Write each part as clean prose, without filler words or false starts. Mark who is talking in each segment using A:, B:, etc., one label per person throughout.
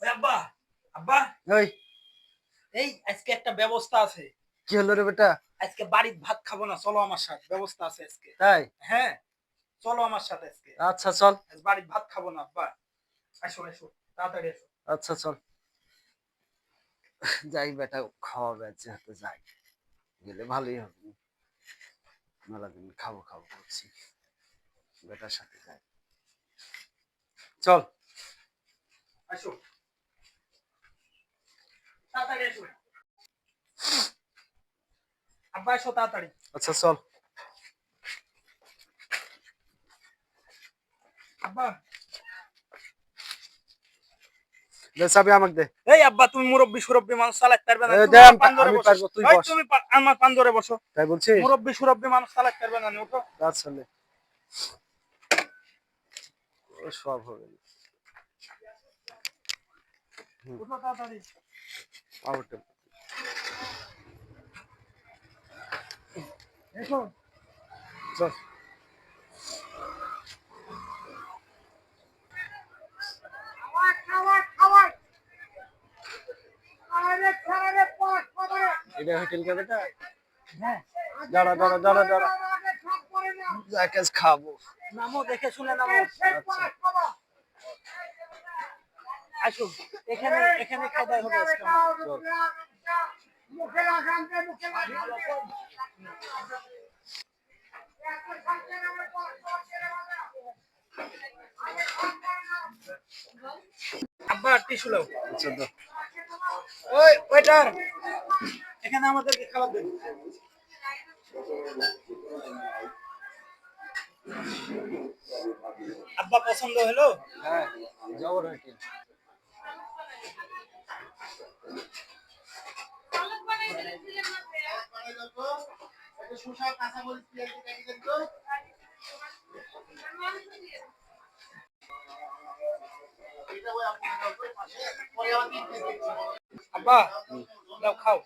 A: ওই আব্বা আব্বা
B: ওই
A: এই আজকে একটা ব্যবস্থা আছে।
B: কি হলো রে বেটা?
A: আজকে বাড়ির ভাত খাবো না, চলো আমার সাথে, ব্যবস্থা আছে আজকে।
B: তাই?
A: হ্যাঁ, চলো আমার সাথে আজকে।
B: আচ্ছা চল।
A: আজ বাড়ির ভাত খাবো না আব্বা। আসো আসো, তাড়াতাড়ি আসো।
B: আচ্ছা চল, যাই বেটা, খাওয়াবে যেহেতু যাই, গেলে ভালোই হবে। মেলা দিন খাবো খাবো করছি, বেটার সাথে যাই, চল।
A: আসো, তাড়াতাড়ি আসো আব্বা, আসো তাড়াতাড়ি।
B: আচ্ছা চল।
A: আব্বা,
B: দে চাবি আমাকে দে।
A: এই আব্বা, তুমি মুরব্বি সুরব্বি মানুষ চালাতে পারবে না, তুমি
B: দে,
A: আমার পান ধরে
B: আমি
A: বসো।
B: পারবো, তুই
A: এই
B: বস।
A: তুমি আমার পান ধরে বসো।
B: তাই বলছিস?
A: মুরব্বি সুরব্বি মানুষ চালাতে পারবে না, উঠো।
B: আচ্ছা লে, ও সব হবে।
A: উঠো তাড়াতাড়ি।
B: আউট।
A: এসো।
B: চল। এটা হোটেল কে বেটা?
A: হ্যাঁ,
B: দাঁড়া দাঁড়া দাঁড়া দাঁড়া, যাকে খাবো।
A: নামো, দেখে শুনে নামো।
B: আচ্ছা
A: আসো, এখানে এখানে খাওয়া দাওয়া হবে আজকে আমাদের।
B: চল।
A: আব্বা টিস্যু লাও।
B: আচ্ছা দাও।
A: ওই ওয়েটার, এখানে আমাদেরকে খাবার দেন। আব্বা পছন্দ হলো?
B: হ্যাঁ, যাবো হোটেল।
A: আব্বা দাও, খাও।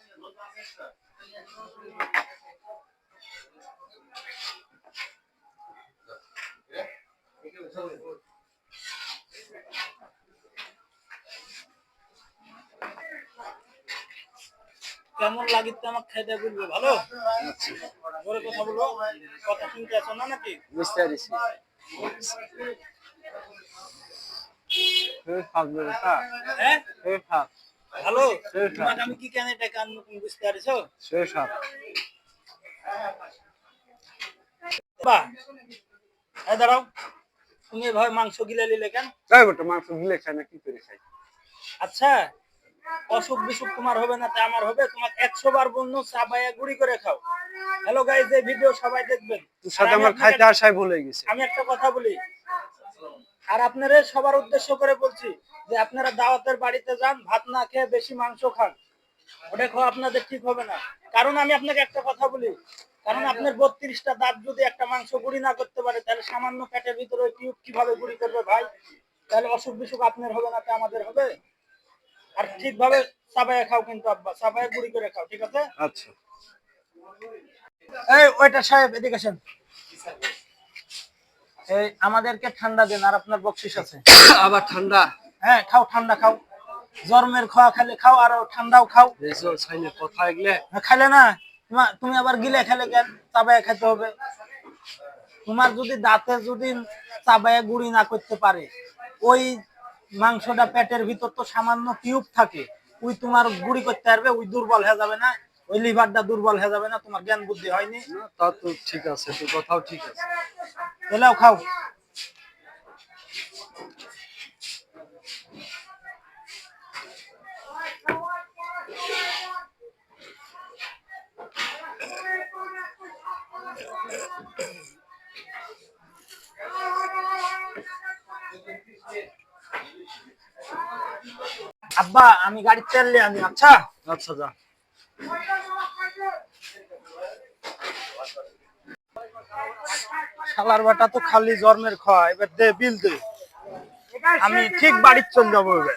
A: কেমন লাগিতে আমাকে খাইতে বলবে, ভালো? বড় কথা বলো, কথা শুনতে আসো না নাকি?
B: বুঝতে পারিস?
A: হ্যাঁ, ভালো। তোমাকে আমি কি কেন এটা কান তুমি বুঝতে পারছো? বাহ, এই দাঁড়াও, তুমি এভাবে মাংস গিলে নিলে কেন?
B: মাংস গিলে খাই না, কি করে খাই?
A: আচ্ছা, অসুখ বিসুখ তোমার হবে না, তাই আমার হবে? তোমাকে 100 বার বললো চাবায়া গুঁড়ি করে খাও। হ্যালো গাইস, এই ভিডিও সবাই দেখবেন।
B: তোর সাথে আমার খাইতে আসাই ভুলে গেছে।
A: আমি একটা কথা বলি, আর আপনারা সবার উদ্দেশ্য করে বলছি যে আপনারা দাওয়াতের বাড়িতে যান, ভাত না খেয়ে বেশি মাংস খান, ওটা খাওয়া আপনাদের ঠিক হবে না। কারণ আমি আপনাকে একটা কথা বলি, কারণ আপনার 32টা দাঁত যদি একটা মাংস গুঁড়ি না করতে পারে, তাহলে সামান্য পেটের ভিতরে টিউব কিভাবে গুঁড়ি করবে ভাই? তাহলে অসুখ বিসুখ আপনার হবে না, তাই আমাদের হবে। আর ঠিকভাবে চাবায়া খাও কিন্তু আব্বা, চাবায়া গুঁড়ি করে খাও, ঠিক আছে?
B: আচ্ছা।
A: এই ওয়েটার সাহেব, এদিকে আসেন। এই আমাদেরকে ঠান্ডা দেন, আর আপনার বকশিস আছে।
B: আবার ঠান্ডা?
A: হ্যাঁ, খাও, ঠান্ডা খাও। জর্মের খাওয়া খালে খাও, আর ঠান্ডাও খাও।
B: কথা এগলে
A: খাইলে না, তুমি আবার গিলে খেলে কেন? চাবায়া খাইতে হবে। তোমার যদি দাঁতে যদি চাবায়া গুঁড়ি না করতে পারে, ওই মাংসটা পেটের ভিতর তো সামান্য টিউব থাকে, ওই তোমার গুঁড়ি করতে পারবে? ওই দুর্বল হয়ে যাবে না? ওই লিভারটা দুর্বল হয়ে যাবে না? তোমার জ্ঞান বুদ্ধি হয়নি?
B: তা তো ঠিক আছে, তোর কথাও ঠিক আছে।
A: এলাও খাও। আব্বা, আমি গাড়ির তেল নিয়ে আনি। আচ্ছা
B: আচ্ছা যা।
A: শালার বাটা তো খালি জর্মের খাওয়া, এবার দে বিল দে, আমি ঠিক বাড়ির চলে যাবো এবার।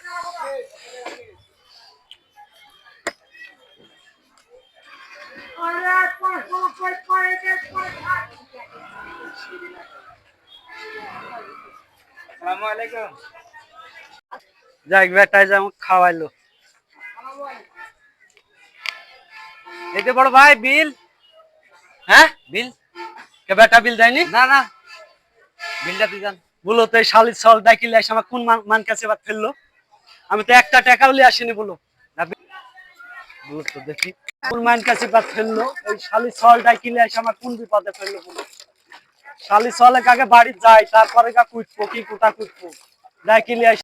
A: আসসালামু আলাইকুম।
C: যাই বেটায় যেমন খাওয়াইলো। এই যে বড় ভাই বিল। হ্যাঁ বিল কে বেটা বিল দেয়নি? না না বিলটা তুই জান। বলো তো এই শালির সল ডাকিলে এসে আমার কোন মান কাছে বাদ ফেললো? আমি তো একটা টাকাও লিয়ে আসিনি বলো। না, বলো তো দেখি কোন মান কাছে বাদ ফেললো? এই শালির সল ডাকিলে এসে আমার কোন বিপদে ফেললো বলো? শালি চলে কাকে বাড়ি যায় তারপরে কুটবো কি কুটা কুটবো ডাকিলে